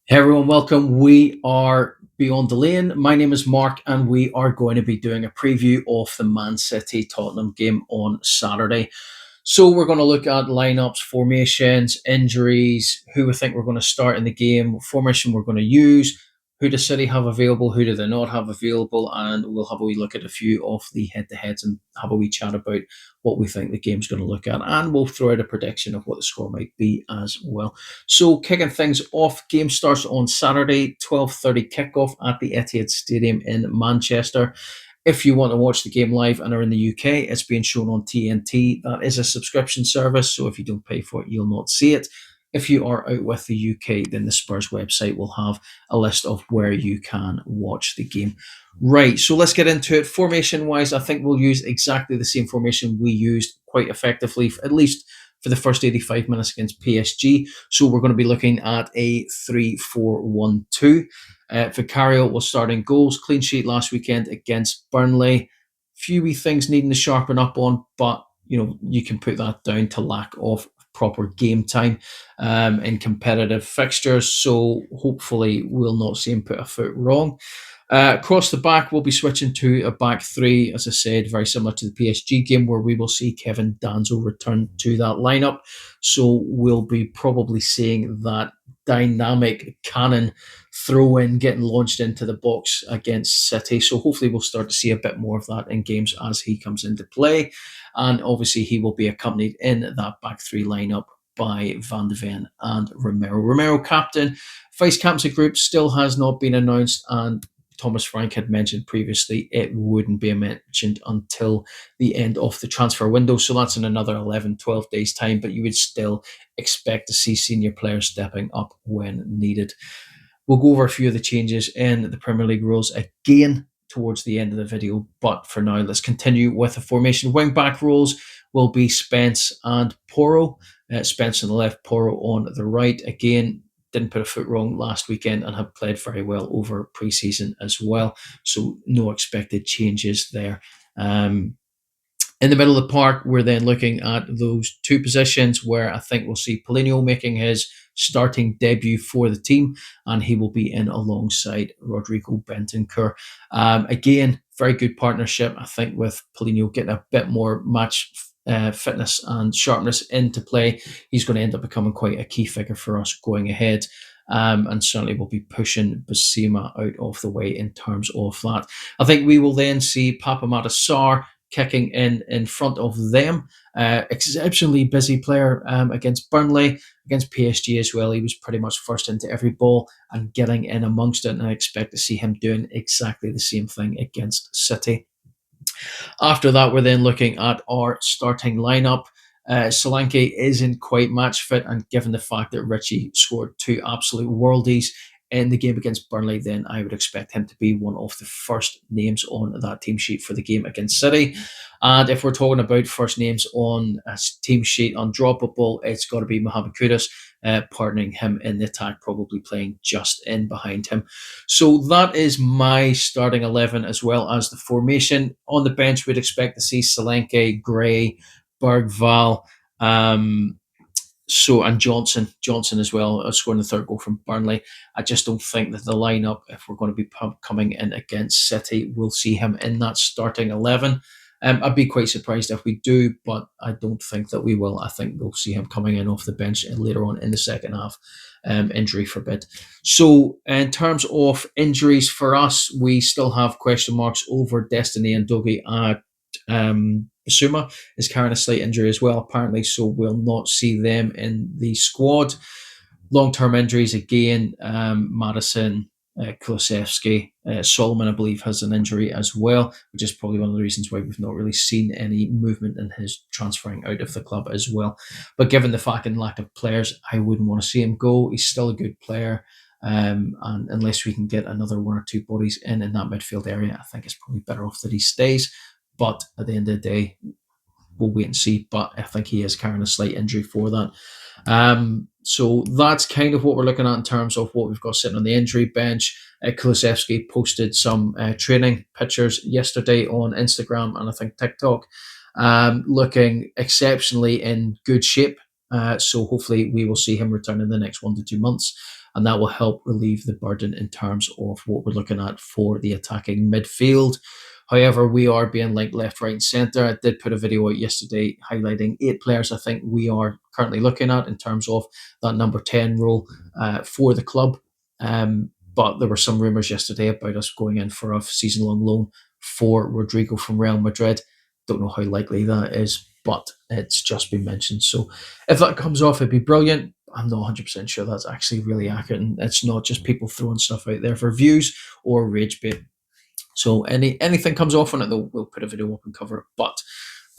Hey everyone, welcome. We are Beyond the Lane. My name is Mark, and we are going to be doing a preview of the Man City Tottenham game on Saturday. So we're going to look at lineups, formations, injuries, who we think we're going to start in the game, what formation we're going to use, who does City have available, who do they not have available, and we'll have a wee look at a few of the head-to-heads and have a wee chat about what we think the game's going to look at, and we'll throw out a prediction of what the score might be as well. So kicking things off, game starts on Saturday, 12:30 kickoff at the Etihad Stadium in Manchester. If you want to watch the game live and are in the UK, it's being shown on TNT. That is a subscription service, so if you don't pay for it, you'll not see it. If you are out with the UK, then the Spurs website will have a list of where you can watch the game. Right, so let's get into it. Formation wise, I think we'll use exactly the same formation we used quite effectively, at least for the first 85 minutes against PSG. So we're going to be looking at a 3-4-1-2. Vicario will start in goals. Clean sheet last weekend against Burnley. Few wee things needing to sharpen up on, but you can put that down to lack of proper game time in competitive fixtures. So hopefully we'll not see him put a foot wrong. Across the back, we'll be switching to a back three, as I said, very similar to the PSG game, where we will see Kevin Danzo return to that lineup. So we'll be probably seeing that dynamic cannon throw in getting launched into the box against City. So hopefully we'll start to see a bit more of that in games as he comes into play. And obviously he will be accompanied in that back three lineup by Van de Ven and Romero. Romero captain. Vice captain group still has not been announced, and Thomas Frank had mentioned previously it wouldn't be mentioned until the end of the transfer window. So that's in another 11, 12 days' time, but you would still expect to see senior players stepping up when needed. We'll go over a few of the changes in the Premier League rules again towards the end of the video, but for now, let's continue with the formation. Wing back roles will be Spence and Porro. Spence on the left, Porro on the right. Again, didn't put a foot wrong last weekend and have played very well over pre-season as well. So no expected changes there. In the middle of the park, we're then looking at those two positions where I think we'll see Paulinho making his starting debut for the team, and he will be in alongside Rodrigo Bentancur. Again, very good partnership, I think, with Paulinho getting a bit more match fitness and sharpness into play. He's going to end up becoming quite a key figure for us going ahead. And certainly will be pushing Basima out of the way in terms of that. I think we will then see Papa Matasar kicking in front of them. Exceptionally busy player against Burnley, against PSG as well. He was pretty much first into every ball and getting in amongst it, and I expect to see him doing exactly the same thing against City. After that, we're then looking at our starting lineup. Solanke isn't quite match fit, and given the fact that Richie scored two absolute worldies in the game against Burnley, then I would expect him to be one of the first names on that team sheet for the game against City. And if we're talking about first names on a team sheet undroppable, it's got to be Mohamed Kudus, partnering him in the attack, probably playing just in behind him. So that is my starting 11 as well as the formation. On the bench, we'd expect to see Solanke, Gray, Bergval, and Johnson as well, scoring the third goal from Burnley. I just don't think that the lineup, if we're going to be coming in against City, we'll see him in that starting 11. I'd be quite surprised if we do, but I don't think that we will. I think we'll see him coming in off the bench later on in the second half, injury forbid. So in terms of injuries for us, we still have question marks over Destiny and Dogi at Basuma is carrying a slight injury as well, apparently, so we'll not see them in the squad. Long-term injuries again, Madison, Kulusevski, Solomon, I believe, has an injury as well, which is probably one of the reasons why we've not really seen any movement in his transferring out of the club as well. But given the fact and lack of players, I wouldn't want to see him go. He's still a good player. And unless we can get another one or two bodies in that midfield area, I think it's probably better off that he stays. But at the end of the day, we'll wait and see. But I think he is carrying a slight injury for that. So that's kind of what we're looking at in terms of what we've got sitting on the injury bench. Kulusevski posted some training pictures yesterday on Instagram and I think TikTok, looking exceptionally in good shape. So hopefully we will see him return in the next 1 to 2 months. and that will help relieve the burden in terms of what we're looking at for the attacking midfield. However, we are being linked left, right, and centre. I did put a video out yesterday highlighting 8 players I think we are currently looking at in terms of that number 10 role for the club. But there were some rumours yesterday about us going in for a season long loan for Rodrigo from Real Madrid. Don't know how likely that is, but it's just been mentioned. So if that comes off, it'd be brilliant. I'm not 100% sure that's actually really accurate. And it's not just people throwing stuff out there for views or rage bait. So anything comes off on it, though, we'll put a video up and cover it. But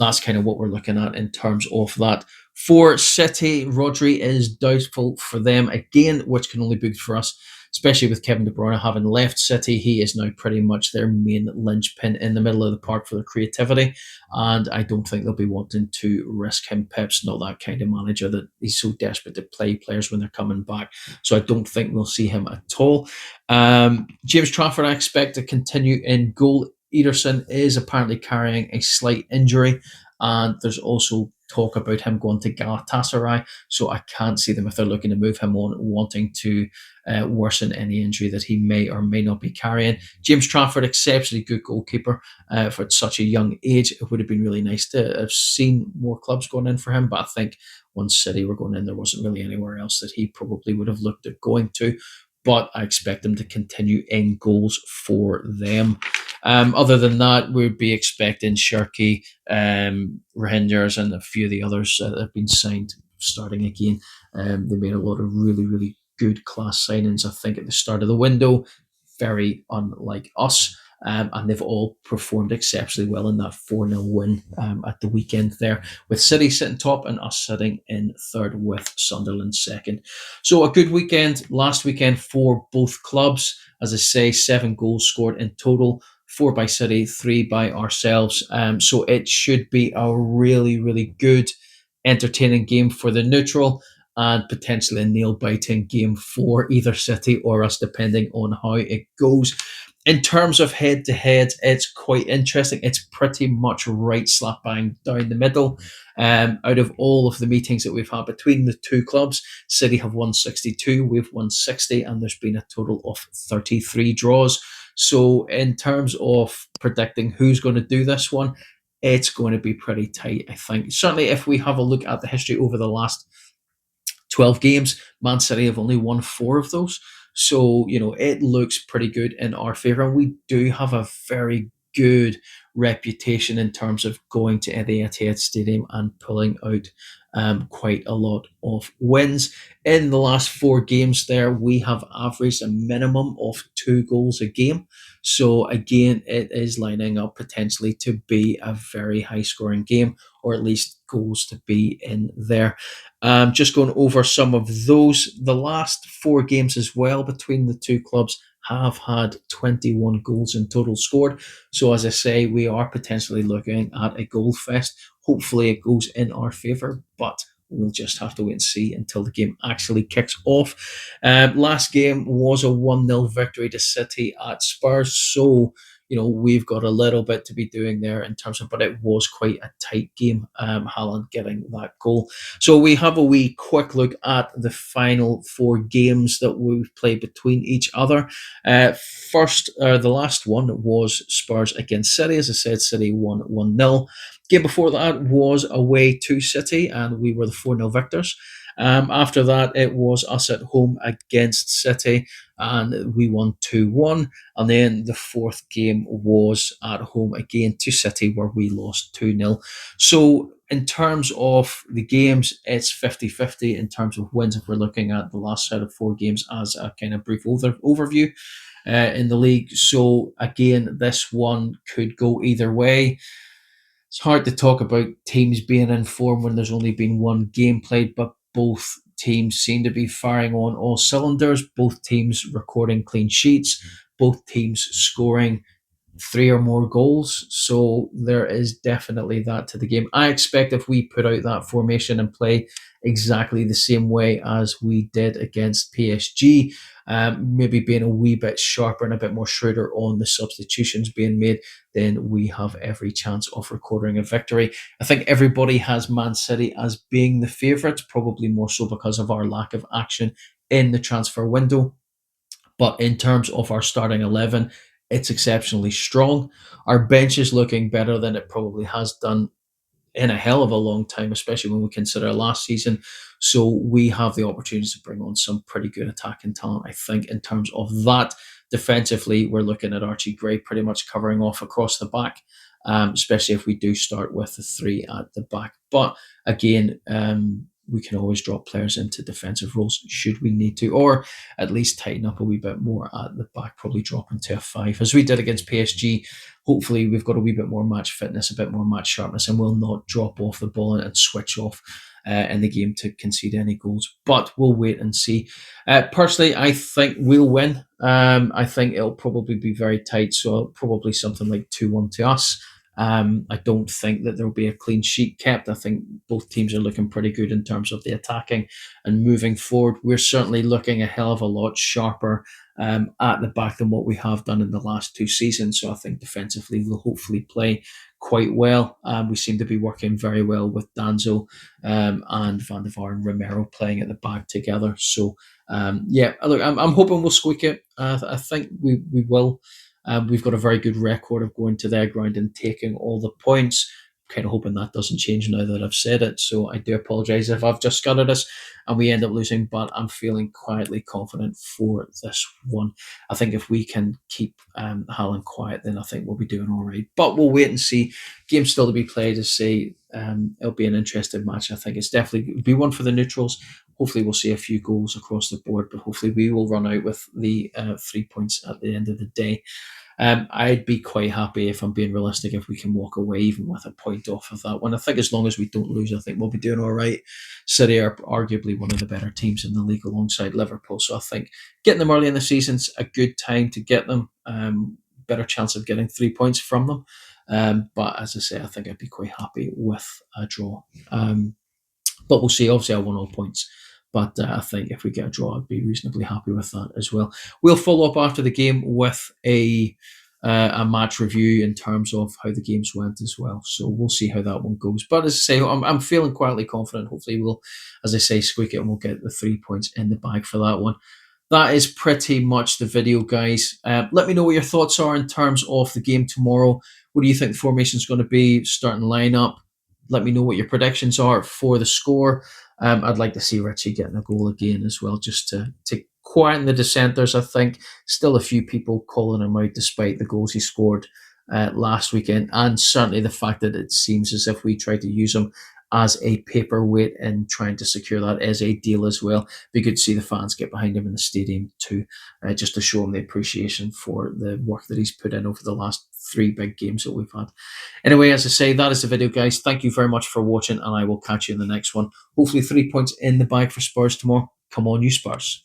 that's kind of what we're looking at in terms of that. For City, Rodri is doubtful for them again, which can only be good for us, especially with Kevin De Bruyne having left City. He is now pretty much their main linchpin in the middle of the park for their creativity, and I don't think they'll be wanting to risk him. Pep's not that kind of manager that he's so desperate to play players when they're coming back, so I don't think we'll see him at all. James Trafford, I expect to continue in goal. Ederson is apparently carrying a slight injury, and there's also talk about him going to Galatasaray. So I can't see them, if they're looking to move him on, wanting to worsen any injury that he may or may not be carrying. James Trafford, exceptionally good goalkeeper for such a young age. It would have been really nice to have seen more clubs going in for him, but I think once City were going in, there wasn't really anywhere else that he probably would have looked at going to. But I expect him to continue in goals for them. Other than that, we'd be expecting Shirky, Rangers, and a few of the others that have been signed starting again. They made a lot of really, really good class signings, I think, at the start of the window, very unlike us. And they've all performed exceptionally well in that 4-0 win at the weekend there, with City sitting top and us sitting in third with Sunderland second. So a good weekend last weekend for both clubs. As I say, 7 goals scored in total, 4 by City, 3 by ourselves. So it should be a really, really good, entertaining game for the neutral, and potentially a nail-biting game for either City or us, depending on how it goes. In terms of head-to-head, it's quite interesting. It's pretty much right slap bang down the middle. Out of all of the meetings that we've had between the two clubs, City have won 62, we've won 60, and there's been a total of 33 draws. So in terms of predicting who's going to do this one, it's going to be pretty tight, I think. Certainly if we have a look at the history over the last 12 games, Man City have only won 4 of those. So, it looks pretty good in our favour. And we do have a very good reputation in terms of going to the Etihad Stadium and pulling out quite a lot of wins. In the last 4 games there, we have averaged a minimum of 2 goals a game. So again, it is lining up potentially to be a very high scoring game, or at least goals to be in there. Just going over some of those. The last 4 games as well between the two clubs have had 21 goals in total scored. So as I say, we are potentially looking at a goal fest. Hopefully it goes in our favour, but we'll just have to wait and see until the game actually kicks off. Last game was a 1-0 victory to City at Spurs. So, we've got a little bit to be doing there in terms of, but it was quite a tight game, Haaland getting that goal. So we have a wee quick look at the final 4 games that we've played between each other. The last one was Spurs against City. As I said, City won 1-0. Game before that was away to City, and we were the 4-0 victors. After that, it was us at home against City, and we won 2-1. And then the 4th game was at home again to City, where we lost 2-0. So in terms of the games, it's 50-50 in terms of wins if we're looking at the last set of 4 games as a kind of brief overview in the league. So again, this one could go either way. It's hard to talk about teams being in form when there's only been 1 game played, but both teams seem to be firing on all cylinders. Both teams recording clean sheets. Both teams scoring 3 or more goals. So there is definitely that to the game. I expect if we put out that formation and play exactly the same way as we did against PSG, maybe being a wee bit sharper and a bit more shrewder on the substitutions being made, then we have every chance of recording a victory. I think everybody has Man City as being the favourites, probably more so because of our lack of action in the transfer window. But in terms of our starting 11, it's exceptionally strong. Our bench is looking better than it probably has done in a hell of a long time, especially when we consider last season. So we have the opportunity to bring on some pretty good attacking talent, I think, in terms of that. Defensively, we're looking at Archie Gray pretty much covering off across the back, especially if we do start with the three at the back. But again, we can always drop players into defensive roles should we need to, or at least tighten up a wee bit more at the back, probably drop into a five, as we did against PSG. Hopefully, we've got a wee bit more match fitness, a bit more match sharpness, and we'll not drop off the ball and switch off in the game to concede any goals. But we'll wait and see. Personally, I think we'll win. I think it'll probably be very tight, so probably something like 2-1 to us. I don't think that there'll be a clean sheet kept. I think both teams are looking pretty good in terms of the attacking and moving forward. We're certainly looking a hell of a lot sharper at the back than what we have done in the last two seasons. So I think defensively we'll hopefully play quite well. We seem to be working very well with Danzo and Van der Vaart and Romero playing at the back together. So yeah, look, I'm hoping we'll squeak it. I think we will. We've got a very good record of going to their ground and taking all the points. Kind of hoping that doesn't change now that I've said it. So I do apologise if I've just scuttered us and we end up losing, but I'm feeling quietly confident for this one. I think if we can keep Haaland quiet, then I think we'll be doing all right. But we'll wait and see. Game's still to be played, as say. It'll be an interesting match. I think it's definitely it'll be one for the neutrals. Hopefully, we'll see a few goals across the board, but hopefully, we will run out with the 3 points at the end of the day. I'd be quite happy, if I'm being realistic, if we can walk away even with a point off of that one. I think as long as we don't lose, I think we'll be doing all right. City are arguably one of the better teams in the league alongside Liverpool. So I think getting them early in the season's a good time to get them. Better chance of getting 3 points from them. But as I say, I think I'd be quite happy with a draw. But we'll see. Obviously, I won all points. But I think if we get a draw, I'd be reasonably happy with that as well. We'll follow up after the game with a match review in terms of how the games went as well. So we'll see how that one goes. But as I say, I'm feeling quietly confident. Hopefully, we'll, as I say, squeak it and we'll get the 3 points in the bag for that one. That is pretty much the video, guys. Let me know what your thoughts are in terms of the game tomorrow. What do you think the formation is going to be? Starting lineup. Let me know what your predictions are for the score. I'd like to see Richie getting a goal again as well, just to quieten the dissenters. I think still a few people calling him out despite the goals he scored last weekend, and certainly the fact that it seems as if we tried to use him as a paperweight and trying to secure that as a deal as well. Be good to see the fans get behind him in the stadium too, just to show him the appreciation for the work that he's put in over the last three big games that we've had. Anyway, as I say, that is the video, guys. Thank you very much for watching, and I will catch you in the next one. Hopefully 3 points in the bag for Spurs tomorrow. Come on, you Spurs.